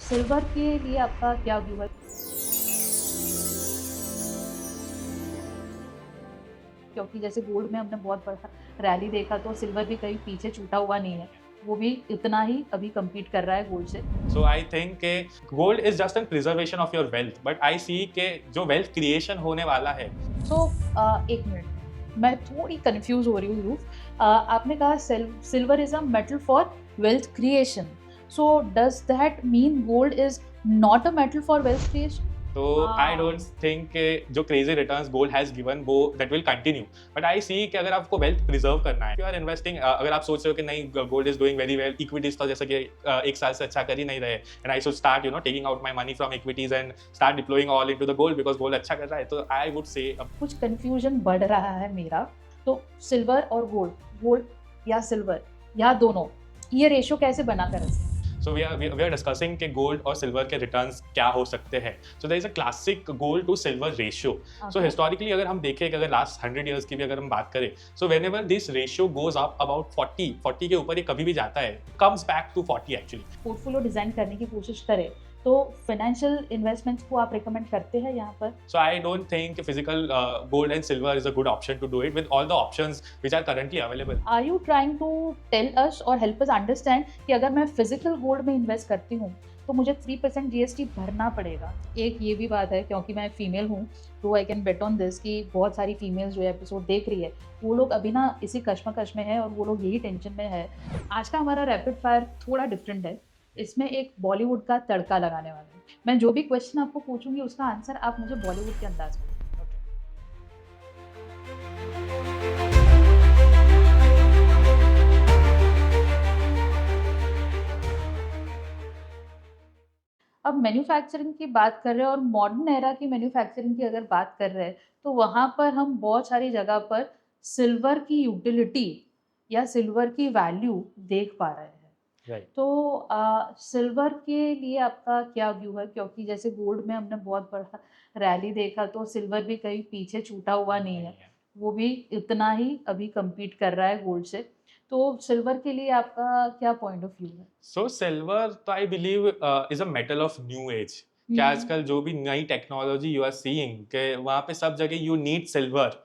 Silver के लिए आपका क्या व्यू है? क्योंकि जैसे गोल्ड में हमने बहुत बड़ा रैली देखा तो सिल्वर भी कहीं पीछे छूटा हुआ नहीं है। वो भी इतना ही अभी कम्पीट कर रहा है गोल्ड से। So I think के gold is just a preservation of your wealth, but I see के जो wealth creation होने वाला है। तो 1 मिनट, मैं थोड़ी कन्फ्यूज़ हो रही हूँ ध्रुव। आपने कहा silver is a metal for wealth creation. So does that mean gold is not a metal for wealth creation? तो आई डोंट थिंक के जो crazy returns gold has given वो that will continue, but I see कि अगर आपको wealth preserve करना है, you are investing, अगर आप सोच रहे हो कि नहीं gold is doing very well, equities तो जैसे कि एक साल से अच्छा कर ही नहीं रहे, and I should start taking out my money from equities and start deploying all into the gold because gold अच्छा कर रहा है, तो आई वुड से कुछ कन्फ्यूजन बढ़ रहा है मेरा। तो सिल्वर और गोल्ड, गोल्ड या सिल्वर या दोनों, ये रेशियो कैसे बना कर रखें? So we are discussing के गोल्ड और सिल्वर के रिटर्न्स क्या हो सकते हैं. So there is a classic gold to silver ratio. So Okay. historically अगर हम देखें कि अगर लास्ट 100 years की भी अगर हम बात करें, so whenever this ratio goes up about 40 के ऊपर ये कभी भी जाता है, comes back to 40 actually. Portfolio design करने की कोशिश करें तो फाइनेंशियल इन्वेस्टमेंट्स को आप रिकमेंड करते हैं यहाँ पर? So I don't think physical gold and silver is a good option to do it with all the options which are currently available. Are you trying to tell us और help us understand कि अगर मैं physical gold में invest करती हूँ तो मुझे 3% GST भरना पड़ेगा? एक ये भी बात है, क्योंकि मैं फीमेल हूँ तो I can bet on this कि बहुत सारी फीमेल्स जो एपिसोड देख रही है वो लोग अभी ना इसी कश्मकश में है और वो लोग यही टेंशन में है। आज का हमारा रैपिड फायर थोड़ा डिफरेंट है। इसमें एक बॉलीवुड का तड़का लगाने वाला है। मैं जो भी क्वेश्चन आपको पूछूंगी उसका आंसर आप मुझे बॉलीवुड के अंदाज में। अब मैन्युफैक्चरिंग की बात कर रहे हैं और मॉडर्न एरा की मैन्युफैक्चरिंग की अगर बात कर रहे हैं तो वहाँ पर हम बहुत सारी जगह पर सिल्वर की यूटिलिटी या सिल्वर की वैल्यू देख पा रहे हैं। Right. तो सिल्वर के लिए आपका क्या व्यू है? क्योंकि जैसे गोल्ड में हमने बहुत बड़ा रैली देखा तो सिल्वर भी कहीं पीछे छूटा हुआ नहीं है। वो भी इतना ही अभी कम्पीट कर रहा है गोल्ड से। तो सिल्वर के लिए आपका क्या पॉइंट ऑफ व्यू है? So silver तो I believe is a metal of new age. कि आजकल जो भी नई टेक्नोलॉजी यू आर सीइंग के वहाँ पे सब जगह यू नीड सिल्वर.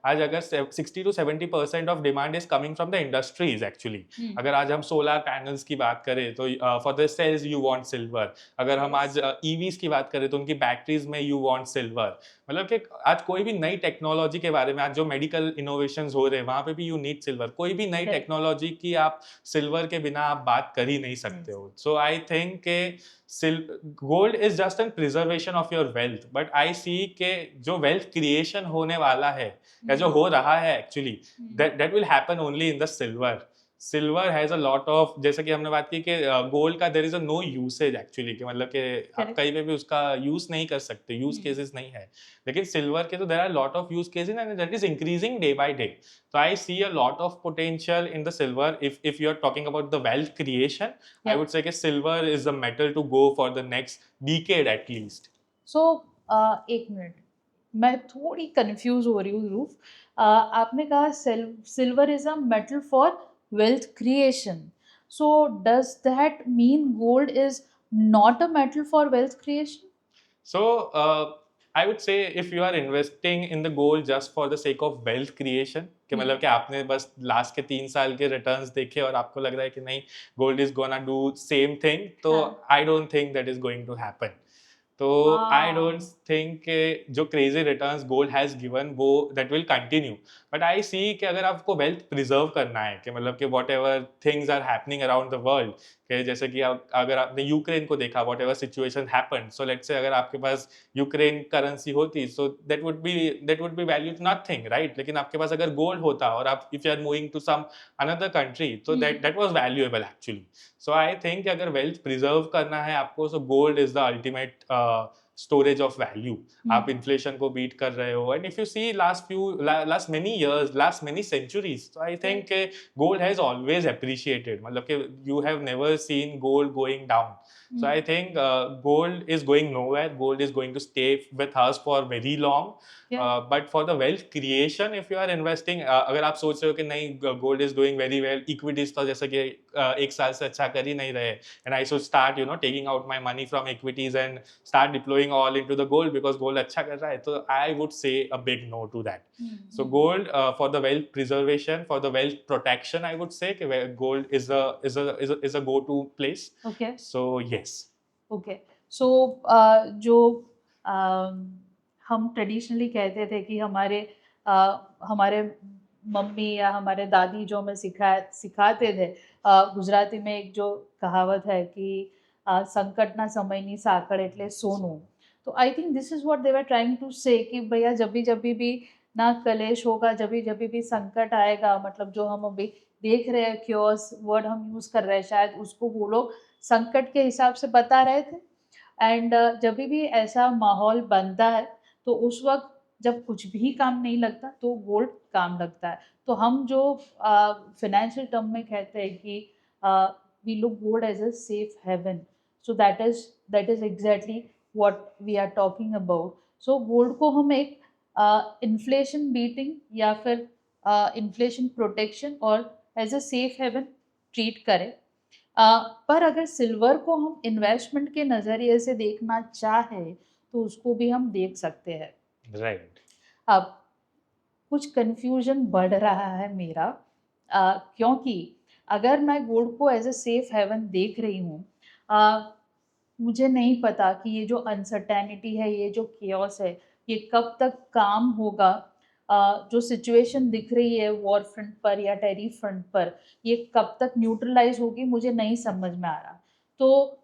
आज अगर 60 to 70% of demand is coming from the industries actually. अगर आज हम सोलर पैनल्स की बात करें तो for the cells you want silver. अगर हम आज ईवीज की बात करें तो उनकी बैटरीज में यू वांट सिल्वर. मतलब कि आज कोई भी नई टेक्नोलॉजी के बारे में, आज जो मेडिकल इनोवेशंस हो रहे हैं वहाँ पे भी यू नीड सिल्वर. कोई भी नई टेक्नोलॉजी की आप सिल्वर के बिना आप बात कर ही नहीं सकते हो. सो आई थिंक के gold is just an preservation of your wealth, but I see के जो वेल्थ क्रिएशन होने वाला है या जो हो रहा है actually, that will happen only in the silver. Silver has a lot of, जैसे कि हमने बात की कि गोल्ड का there is a no usage actually, कि मतलब कि आप कहीं पे भी उसका यूज नहीं कर सकते, यूज केसेस नहीं है. लेकिन सिल्वर के तो there are lot of use cases and that is increasing day by day. So I see a lot of potential in the silver. If you're talking about the wealth creation, I would say that silver is the metal to go for the next decade at least. So 1 minute, मैं थोड़ी confuse हो रही हूँ ध्रुव। आपने कहा silver is a metal for wealth creation. So does that mean gold is not a metal for wealth creation? So I would say if you are investing in the gold just for the sake of wealth creation, कि मतलब कि आपने बस last के 3 साल के returns देखे और आपको लग रहा है कि नहीं gold is gonna do same thing, तो I don't think that is going to happen. तो आई डोंट थिंक जो crazy returns gold has given वो that will continue, but I see कि अगर आपको वेल्थ प्रिजर्व करना है, कि मतलब कि whatever things are happening around the world, कि जैसे कि अगर आपने यूक्रेन को देखा, whatever situation happen, so let's say अगर आपके पास यूक्रेन करेंसी होती so that would be valued nothing, right. लेकिन आपके पास अगर गोल्ड होता और आप if you are moving to some another country, तो that was valuable actually. So I think अगर वेल्थ प्रिजर्व करना है आपको, सो gold is the ultimate storage of value, आप इन्फ्लेशन को बीट कर रहे हो, and if you see last many years, last many centuries, तो I think gold has always appreciated, मतलब कि you have never seen gold going down. So I think gold is going nowhere. Gold is going to stay with us for very long. But for the wealth creation, if you are investing, अगर आप सोच रहे हो कि नहीं gold is doing very well, equities तो जैसे कि एक साल से अच्छा कर ही नहीं रहे, and I should start taking out my money from equities and start deploying all into the gold because gold अच्छा कर रहा है, तो I would say a big no to that. So gold for the wealth preservation, for the wealth protection, I would say कि gold is a go-to place. Okay. So yes. Okay. So जो हम traditionally कहते थे कि हमारे mummy या हमारे दादी जो हमें सिखाते थे, गुजराती में एक जो कहावत है कि संकट ना समयनी साकड़ एटले सोनू. तो I think this is what they were trying to say कि भैया जब भी ना कलेश होगा, जब भी संकट आएगा, मतलब जो हम अभी देख रहे हैं क्योस वर्ड हम यूज़ कर रहे हैं, शायद उसको वो लोग संकट के हिसाब से बता रहे थे. एंड जब भी ऐसा माहौल बनता है तो उस वक्त जब कुछ भी काम नहीं लगता तो गोल्ड काम लगता है. तो हम जो फाइनेंशियल टर्म में कहते हैं कि we look gold as a safe haven, so that is exactly what we are talking about. So gold को हम एक इन्फ्लेशन बीटिंग या फिर इन्फ्लेशन प्रोटेक्शन और as a safe haven treat करें. पर अगर सिल्वर को हम इन्वेस्टमेंट के नज़रिए से देखना चाहें तो उसको भी हम देख सकते हैं. राइट. अब कुछ कंफ्यूजन बढ़ रहा है मेरा, क्योंकि अगर मैं गोल्ड को एज अ सेफ हेवन देख रही हूँ, मुझे नहीं पता कि ये जो अनसर्टेनिटी है, ये जो केओस है, ये कब तक काम होगा. जो सिचुएशन दिख रही है वॉर फ्रंट पर या टेरिफ फ्रंट पर, ये कब तक न्यूट्रलाइज होगी मुझे नहीं समझ में आ रहा. तो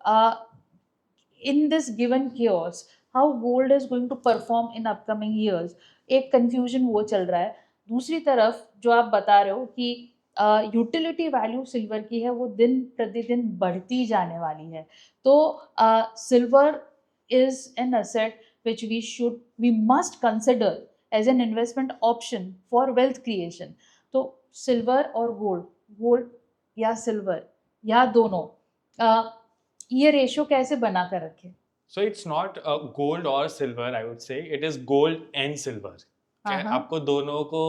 in this given chaos how gold is going to perform in upcoming years, एक कंफ्यूजन वो चल रहा है. दूसरी तरफ जो आप बता रहे हो कि यूटिलिटी वैल्यू सिल्वर की है वो दिन प्रतिदिन बढ़ती जाने वाली है. तो silver is an asset which we must consider as an investment option for wealth creation. तो सिल्वर और गोल्ड या सिल्वर या दोनों, ये रेशो कैसे बना कर रखें? So it's not gold or silver, I would say. It is gold and silver. आपको दोनों को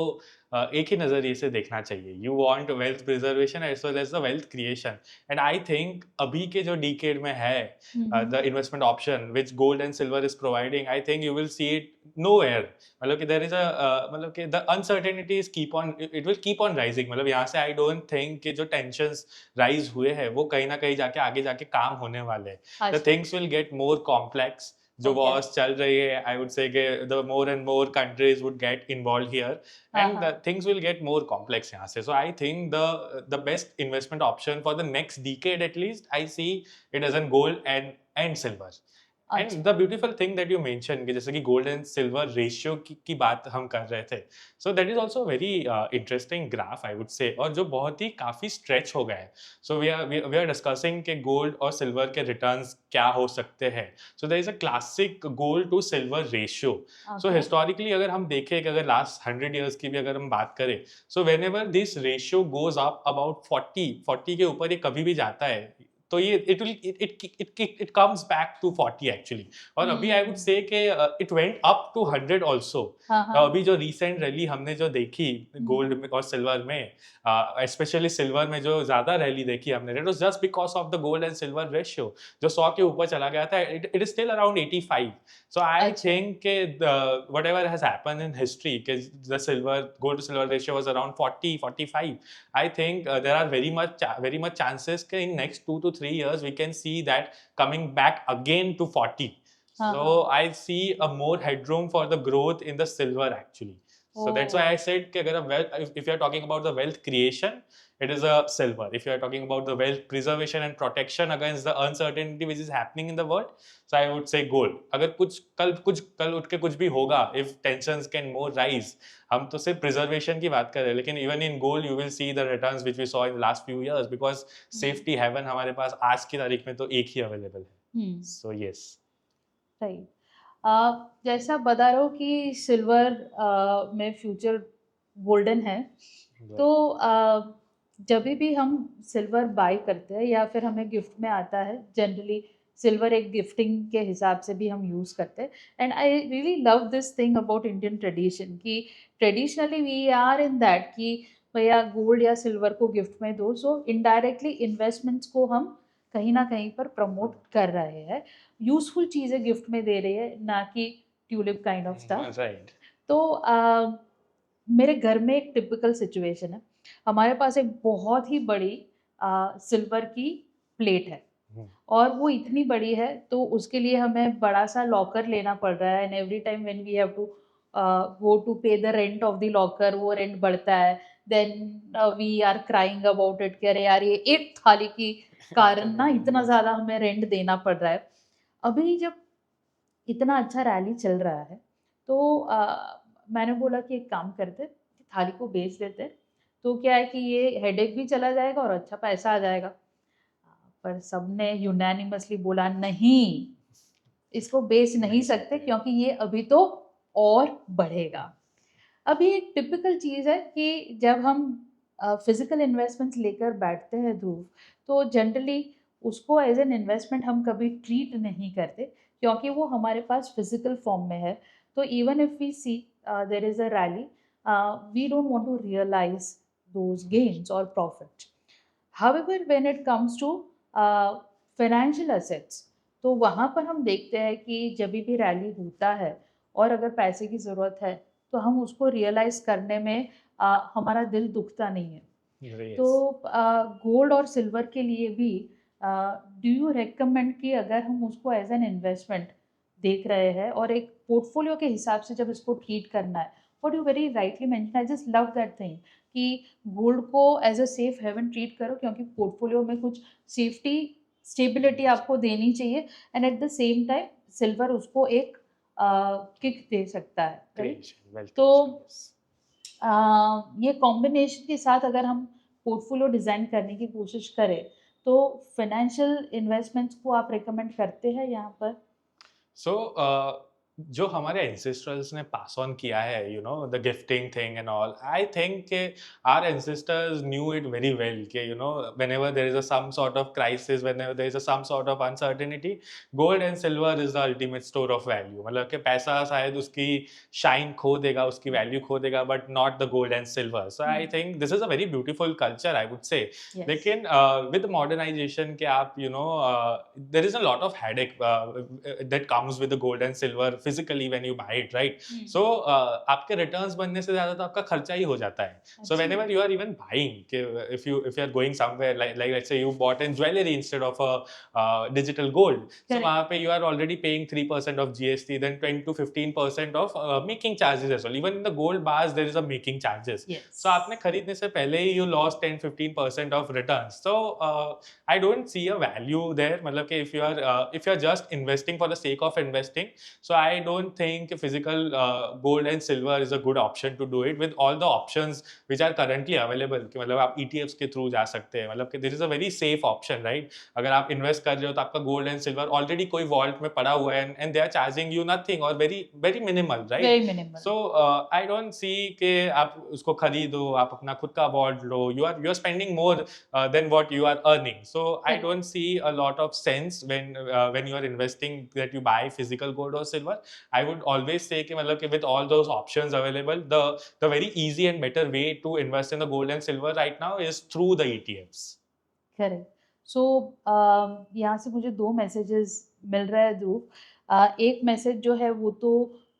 एक ही नज़रिए से देखना चाहिए. You want wealth preservation as well as the wealth creation, and I think अभी के जो डिकेड में है the investment option which gold and silver is providing, I think you will see it nowhere. मतलब कि देयर इज मतलब कि the uncertainties keep on, it will keep on rising. मतलब यहाँ से आई डोंट थिंक कि जो टेंशंस राइज हुए हैं वो कहीं ना कहीं जाके आगे जाके काम होने वाले हैं. The things will get more complex. जो वॉर्स चल रही है, I would say the more and more countries would get involve here and the things will get more complex यहाँ से. So I think the best investment option for the next decade at least I see it as an gold and silver. And the beautiful thing that you mention कि जैसे कि gold and silver ratio की बात हम कर रहे थे, सो that is also very interesting graph I would से, और जो बहुत ही काफ़ी स्ट्रेच हो गया है. सो वी आर डिस्कसिंग कि गोल्ड और सिल्वर के रिटर्न्स क्या हो सकते हैं. So there is a classic gold to silver ratio. So historically अगर हम देखें कि अगर लास्ट 100 ईयर्स की भी अगर हम बात करें, so when ever this ratio goes up about 40 के ऊपर ये कभी भी जाता है तो ये it comes back to 40 actually. और अभी आई वुड से कि it went up to 100 also. अभी जो recent रैली हमने जो देखी गोल्ड और सिल्वर में, स्पेशली सिल्वर में जो ज्यादा रैली देखी हमने, it was just because of the gold and silver ratio जो 100 के ऊपर चला गया था. it is still around 85. So I think whatever has happened in history, the gold to silver ratio was around 40-45. I think there are very much chances that in next 2 to 3 years we can see that coming back again to 40. So I see a more headroom for the growth in the silver actually. So that's why I said if you are talking about the wealth creation, it is a silver. If you are talking about the wealth preservation and protection against the uncertainty which is happening in the world, so I would say gold. अगर कल उठ के कुछ भी होगा, if tensions can more rise, हम तो सिर्फ preservation की बात कर रहे हैं, लेकिन even in gold you will see the returns which we saw in the last few years because safety haven हमारे पास आज की तारीख में तो एक ही available है. So yes. Right. जैसा बता रहा हूँ कि सिल्वर में फ्यूचर गोल्डन है, तो जब भी हम सिल्वर बाय करते हैं या फिर हमें गिफ्ट में आता है, जनरली सिल्वर एक गिफ्टिंग के हिसाब से भी हम यूज़ करते हैं। And I really love this thing about Indian tradition कि traditionally we are in that कि भैया गोल्ड या सिल्वर को गिफ्ट में दो, सो इनडायरेक्टली इन्वेस्टमेंट्स को हम कहीं ना कहीं पर प्रमोट कर रहे हैं, यूजफुल चीज़ें गिफ्ट में दे रही है, ना कि tulip kind of stuff. Right. तो मेरे घर में एक टिपिकल सिचुएशन है। हमारे पास एक बहुत ही बड़ी सिल्वर की प्लेट है, और वो इतनी बड़ी है तो उसके लिए हमें बड़ा सा लॉकर लेना पड़ रहा है, and every time when we have to go to pay the rent of the locker, वो रेंट बढ़ता है। Then we are crying about it कि अरे यार ये एक थाली की कारण ना इतना ज़्यादा हमें रेंट देना पड़ रहा है। अभी जब इतना अच्छा रैली चल रहा है, तो मैंने बोला कि एक काम करते, थाली को बेच देते, तो क्या है कि ये हेडेक भी चला जाएगा और अच्छा पैसा आ जाएगा। पर सबने यूनानिमसली बोला नहीं, इसको बेच नहीं सकते क्योंकि ये अभी तो और बढ़ेगा। अभी एक टिपिकल चीज़ है कि जब हम फिजिकल इन्वेस्टमेंट्स लेकर बैठते हैं ध्रुव, तो जनरली उसको एज एन इन्वेस्टमेंट हम कभी ट्रीट नहीं करते क्योंकि वो हमारे पास फिजिकल फॉर्म में है। तो even if we see there is a rally, we don't want to realise those gains और profit. However, when it comes to financial assets, तो वहाँ पर हम देखते हैं कि जब भी रैली होता है और अगर पैसे की ज़रूरत है, तो हम उसको रियलाइज़ करने में हमारा दिल दुखता नहीं है। तो गोल्ड और सिल्वर के लिए भी डू यू रिकमेंड कि अगर हम उसको एज एन इन्वेस्टमेंट देख रहे हैं और एक पोर्टफोलियो के हिसाब से जब इसको ट्रीट करना है, what you very rightly mention, I just love that thing कि गोल्ड को as a safe haven treat करो क्योंकि पोर्टफोलियो में कुछ सेफ्टी स्टेबिलिटी आपको देनी चाहिए, and at the same time silver उसको एक किक दे सकता है, राइट? तो ये कॉम्बिनेशन के साथ अगर हम पोर्टफोलियो डिज़ाइन करने की कोशिश करें, तो फाइनेंशियल इन्वेस्टमेंट्स को आप रिकमेंड करते हैं यहाँ पर? सो जो हमारे एंसेस्टर्स ने पास ऑन किया है, you know, the gifting thing and all, I think के our ancestors knew it very well कि you know whenever there is a some sort of crisis, whenever there is a some sort of uncertainty, gold and silver is the ultimate store of value. मतलब कि पैसा शायद उसकी shine खो देगा, उसकी value खो देगा, but not the gold and silver. So I think this is a very beautiful culture, I would say. लेकिन विद मॉडर्नाइजेशन के आप you know there is a lot of headache that comes with the gold and silver physically when you buy it, right? So आपके returns बनने से ज़्यादा तो आपका खर्चा ही हो जाता है। So whenever you are even buying, if you are going somewhere like let's say you bought in jewelry instead of a digital gold, so वहाँ पे you are already paying 3% of GST, then 10 to 15% of making charges as well. Even in the gold bars there is a making charges. So आपने खरीदने से पहले ही you lost 10-15% of returns. So I don't see a value there. मतलब कि if you are just investing for the sake of investing, so I don't think physical gold and silver is a good option to do it with all the options which are currently available कि मतलब आप ETFs के through जा सकते हैं, मतलब कि this is a very safe option, right? अगर आप इन्वेस्ट कर रहे हो तो आपका गोल्ड एंड सिल्वर ऑलरेडी कोई वॉल्ट में पड़ा हुआ है, and they are charging you nothing और very very minimal, right? Very minimal. So I don't see कि आप उसको खरीदो, आप अपना खुद का वॉल्ट लो, you are spending more than what you are earning. So I don't see a lot of sense when you are investing that you buy physical gold or silver. I would always say कि मतलब कि with all those options available, the very easy and better way to invest in the gold and silver right now is through the ETFs. Correct. So यहाँ से मुझे 2 messages मिल रहा है ध्रुव। एक message जो है वो तो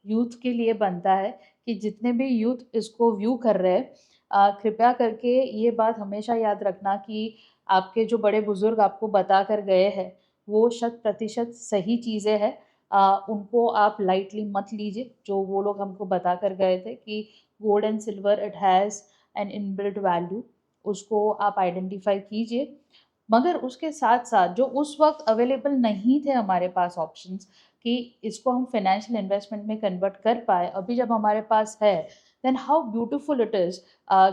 यूथ के लिए बनता है कि जितने भी यूथ इसको व्यू कर रहे हैं, कृपया करके ये बात हमेशा याद रखना कि आपके जो बड़े बुजुर्ग आपको बता कर गए हैं, वो 100% सही चीज़ें हैं। उनको आप लाइटली मत लीजिए, जो वो लोग हमको बता कर गए थे कि gold and silver it has an inbuilt value, उसको आप आइडेंटिफाई कीजिए। मगर उसके साथ-साथ जो उस वक़्त अवेलेबल नहीं थे हमारे पास ऑप्शंस कि इसको हम फाइनेंशियल इन्वेस्टमेंट में कन्वर्ट कर पाएँ, अभी जब हमारे पास है, then how beautiful it is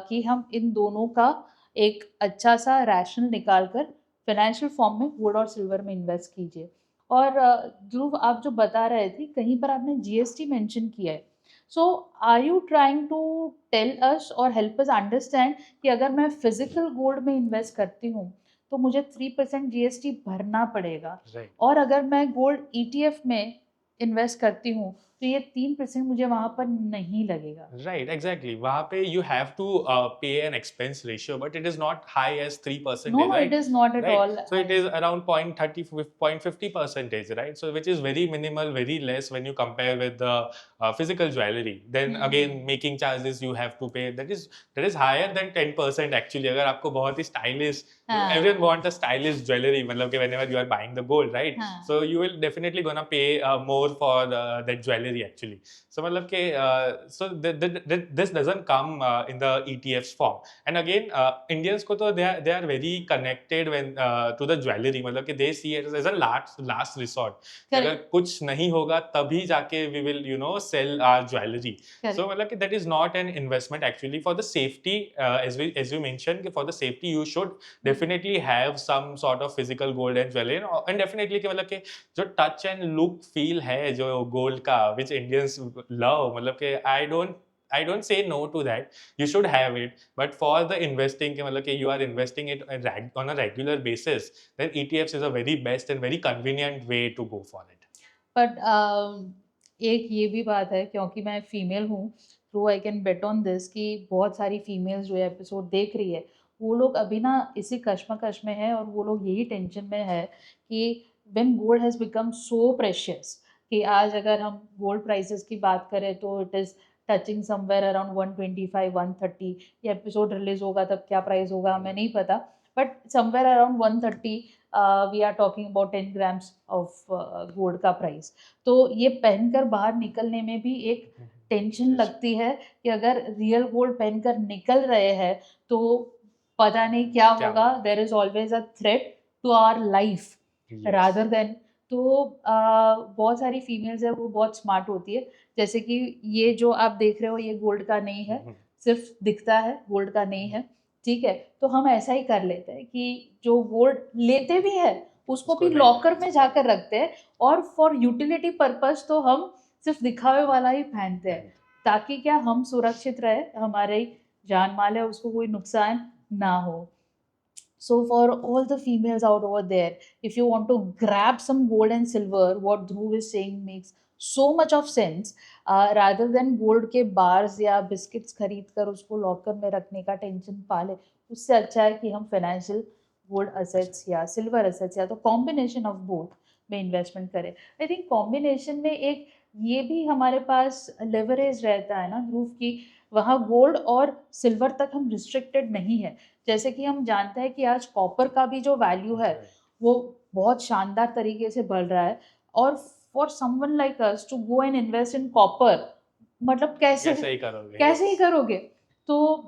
कि हम इन दोनों का एक अच्छा-सा रैशनल निकाल कर फाइनेंशियल फॉर्म में गोल्ड और सिल्वर में इन्वेस्ट कीजिए। और ध्रुव, आप जो बता रहे थे कहीं पर आपने जीएसटी मेंशन किया है। So are you trying to tell us और हेल्प अस अंडरस्टैंड कि अगर मैं फिजिकल गोल्ड में इन्वेस्ट करती हूँ तो मुझे 3% जीएसटी भरना पड़ेगा, राइट और अगर मैं गोल्ड ईटीएफ में इन्वेस्ट करती हूँ तो ये 3% मुझे वहां पर नहीं लगेगा। राइट एग्जैक्टली वहाँ पे you have to pay an expense ratio but it is not high as 3% no no, it right is not at right all so it high. is around 0.30 0.50 percentage right so which is very minimal very less when you compare with the physical jewelry then again making charges you have to pay that is higher than 10% actually अगर आपको बहुत ही stylish everyone हाँ want a stylish jewelry मतलब कि whenever you are buying the gold right हाँ so you will definitely gonna pay more for that jewelry actually so मतलब कि so this doesn't come in the ETFs form and again Indians को तो they are very connected when to the jewelry मतलब कि they see it as a last resort कि अगर correct कुछ नहीं होगा तभी जाके we will you know sell our jewelry so correct मतलब कि that is not an investment actually for the safety as you mentioned कि for the safety you should definitely have some sort of physical gold and jewelry and definitely कि मतलब कि जो touch and look feel है जो gold का which Indians love मतलब कि I don't say no to that you should have it but for the investing के मतलब कि you are investing it on a regular basis then ETFs is a very best and very convenient way to go for it but एक ये भी बात है, क्योंकि मैं फीमेल हूँ, तो I can bet on this कि बहुत सारी फीमेल्स जो एपिसोड देख रही है वो लोग अभी ना इसी कश्मकश में है, और वो लोग यही टेंशन में है कि when gold has become so precious, कि आज अगर हम गोल्ड प्राइसेस की बात करें तो it is touching somewhere around 125 130। ये एपिसोड रिलीज होगा तब क्या प्राइस होगा हमें नहीं पता, but somewhere around 130 we are talking about 10 grams of gold का प्राइस। तो ये पहनकर बाहर निकलने में भी एक टेंशन लगती है कि अगर रियल गोल्ड पहनकर निकल रहे हैं तो पता नहीं क्या क्या होगा। होगा there is always a threat to our life yes rather than. तो बहुत सारी फीमेल्स है वो बहुत स्मार्ट होती है, जैसे कि ये जो आप देख रहे हो ये गोल्ड का नहीं है, सिर्फ दिखता है, गोल्ड का नहीं है, ठीक है। तो हम ऐसा ही कर लेते हैं कि जो गोल्ड लेते भी है उसको उसको भी नहीं लॉकर में जाकर रखते हैं, और फॉर यूटिलिटी पर्पस तो हम सिर्फ दिखावे वाला ही पहनते हैं, ताकि क्या हम सुरक्षित रहे, हमारे जान माल है उसको कोई नुकसान ना हो। So for all the females out over there, if you want to grab some gold and silver, what Dhruv is saying makes so much of sense. Rather than gold के bars या biscuits खरीद कर उसको locker में रखने का tension पाले, उससे अच्छा है कि हम फाइनेंशियल गोल्ड असेट्स या सिल्वर असेट्स या तो कॉम्बिनेशन ऑफ बोथ में इन्वेस्टमेंट करें। आई थिंक कॉम्बिनेशन में एक ये भी हमारे पास लेवरेज रहता है ना ध्रुव, की वहाँ गोल्ड और सिल्वर तक हम रिस्ट्रिक्टेड नहीं है। जैसे कि हम जानते हैं कि आज कॉपर का भी जो वैल्यू है वो बहुत शानदार तरीके से बढ़ रहा है, और for someone like us to go and invest in copper, मतलब कैसे ही करोगे कैसे ही yes करोगे। तो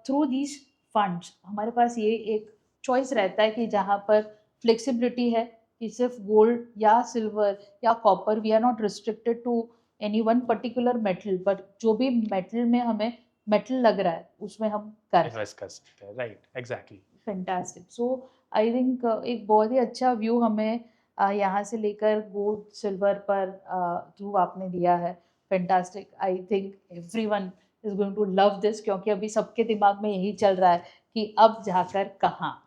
थ्रू दीज फंड्स हमारे पास ये एक चॉइस रहता है कि जहाँ पर फ्लेक्सिबिलिटी है कि सिर्फ गोल्ड या सिल्वर या copper, we are not restricted to any one particular metal, but जो भी मेटल में हमें मेटल लग रहा है उसमें हम कर इन्वेस्ट कर सकते हैं right exactly fantastic. So I think एक बहुत ही अच्छा व्यू हमें यहाँ से लेकर गोल्ड सिल्वर पर जो आपने दिया है, fantastic. I think everyone is going to love this, क्योंकि अभी सबके दिमाग में यही चल रहा है कि अब जाकर कहाँ।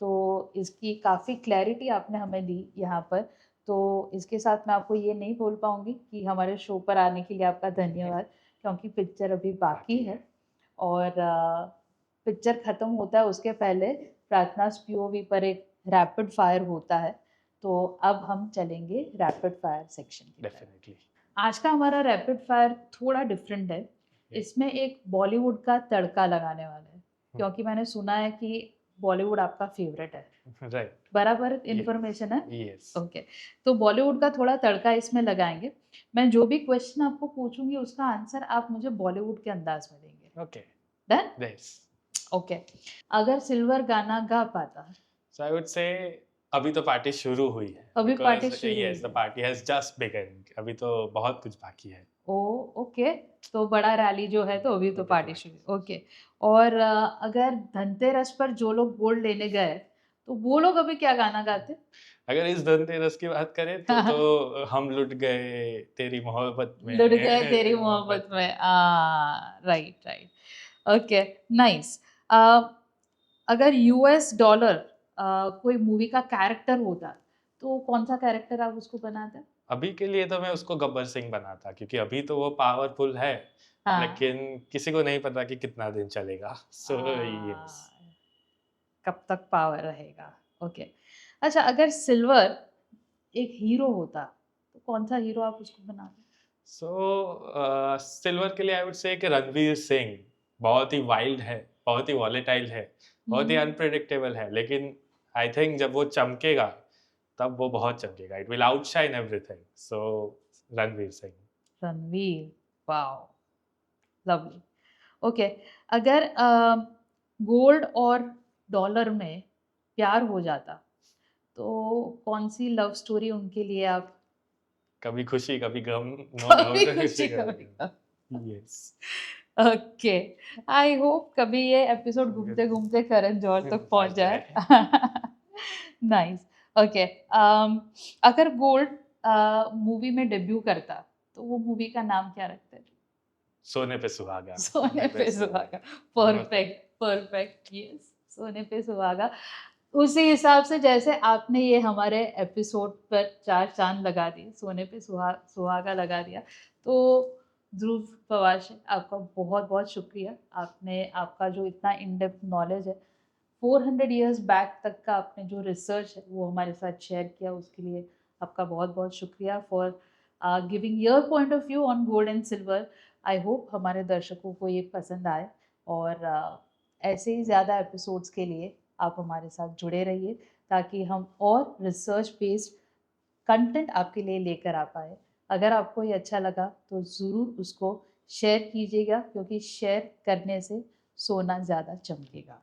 तो इसकी काफ़ी क्लैरिटी आपने हमें दी यहाँ पर। तो इसके साथ मैं आपको ये नहीं बोल पाऊँगी कि हमारे शो पर आने के लिए आपका धन्यवाद, क्योंकि पिक्चर अभी बाकी है, और पिक्चर ख़त्म होता है उसके पहले प्रार्थनास पीओवी पर एक रैपिड फायर होता है। तो अब हम चलेंगे रैपिड फायर सेक्शन की तरफ। डेफिनेटली आज का हमारा रैपिड फायर थोड़ा डिफरेंट है। इसमें एक बॉलीवुड का तड़का लगाने वाला है, क्योंकि मैंने सुना है कि बॉलीवुड आपका फेवरेट है, राइट बराबर इन्फॉर्मेशन है? Yes okay. तो बॉलीवुड का थोड़ा तड़का इसमें लगाएंगे। मैं जो भी क्वेश्चन आपको पूछूंगी उसका आंसर आप मुझे बॉलीवुड के अंदाज में देंगे। Okay done? Yes okay. अगर सिल्वर गाना गा पाता। So I would say अभी तो पार्टी शुरू हुई है अभी पार्टी because शुरू yes the हुई है। party has just begun अभी तो बहुत कुछ बाकी है ओ ओके। तो बड़ा रैली जो है तो अभी तो अभी पार्टी तो शुरू। ओके। और अगर धनतेरस पर जो लोग गोल्ड लेने गए तो वो लोग अभी क्या गाना गाते? अगर इस धनतेरस की बात करें तो हम लुट गए तेरी मोहब्बत में। लुट गए तेरी मोहब्बत में, राइट राइट, ओके, नाइस। अगर यूएस डॉलर कोई मूवी का कैरेक्टर होता तो कौन सा कैरेक्टर आप उसको बनाते? अभी के लिए तो मैं उसको गब्बर सिंह बनाता, क्योंकि अभी तो वो पावरफुल है, हाँ, लेकिन किसी को नहीं पता कि कितना दिन चलेगा। सो आ, यस। कब तक पावर रहेगा, ओके। अच्छा, अगर सिल्वर एक हीरो होता तो कौन सा हीरो आप उसको बनाते? सो सिल्वर के लिए आई वुड से कि रणवीर सिंह बहुत ही वाइल्ड है, बहुत ही वॉलेटाइल है, बहुत ही अनप्रेडिक्टेबल है, लेकिन आई थिंक जब वो चमकेगा तब वो बहुत चमकेगा, it will outshine everything. So Ranveer Singh. Ranveer, wow, lovely, okay. अगर गोल्ड और डॉलर में प्यार हो जाता तो कौन सी लव स्टोरी उनके लिए आप? कभी खुशी कभी गम, नो कभी डाउट खुशी खुशी कभी कभी गम, गम। यस। ओके। आई होप कभी ये एपिसोड घूमते घूमते करण जौहर तक पहुंच पहुंच जाए। जाए। Nice, okay. अगर गोल्ड मूवी में डेब्यू करता तो वो मूवी का नाम क्या रखते? सोने पे सुहागा। सोने पे सुहागा, परफेक्ट परफेक्ट, यस, सोने पे सुहागा। उसी हिसाब से जैसे आपने ये हमारे एपिसोड पर चार चांद लगा दिए, सोने पे सुहागा लगा दिया, तो ध्रुव पवाशी, आपका बहुत बहुत शुक्रिया। आपने, आपका जो इतना इन डेप्थ नॉलेज है, 400 ईयर्स बैक तक का आपने जो रिसर्च है वो हमारे साथ शेयर किया, उसके लिए आपका बहुत बहुत शुक्रिया for giving your point of view on gold and silver. I hope हमारे दर्शकों को ये पसंद आए, और ऐसे ही ज़्यादा एपिसोड्स के लिए आप हमारे साथ जुड़े रहिए, ताकि हम और रिसर्च बेस्ड कंटेंट आपके लिए लेकर आ पाए। अगर आपको ये अच्छा लगा तो ज़रूर उसको शेयर कीजिएगा, क्योंकि शेयर करने से सोना ज़्यादा चमकेगा।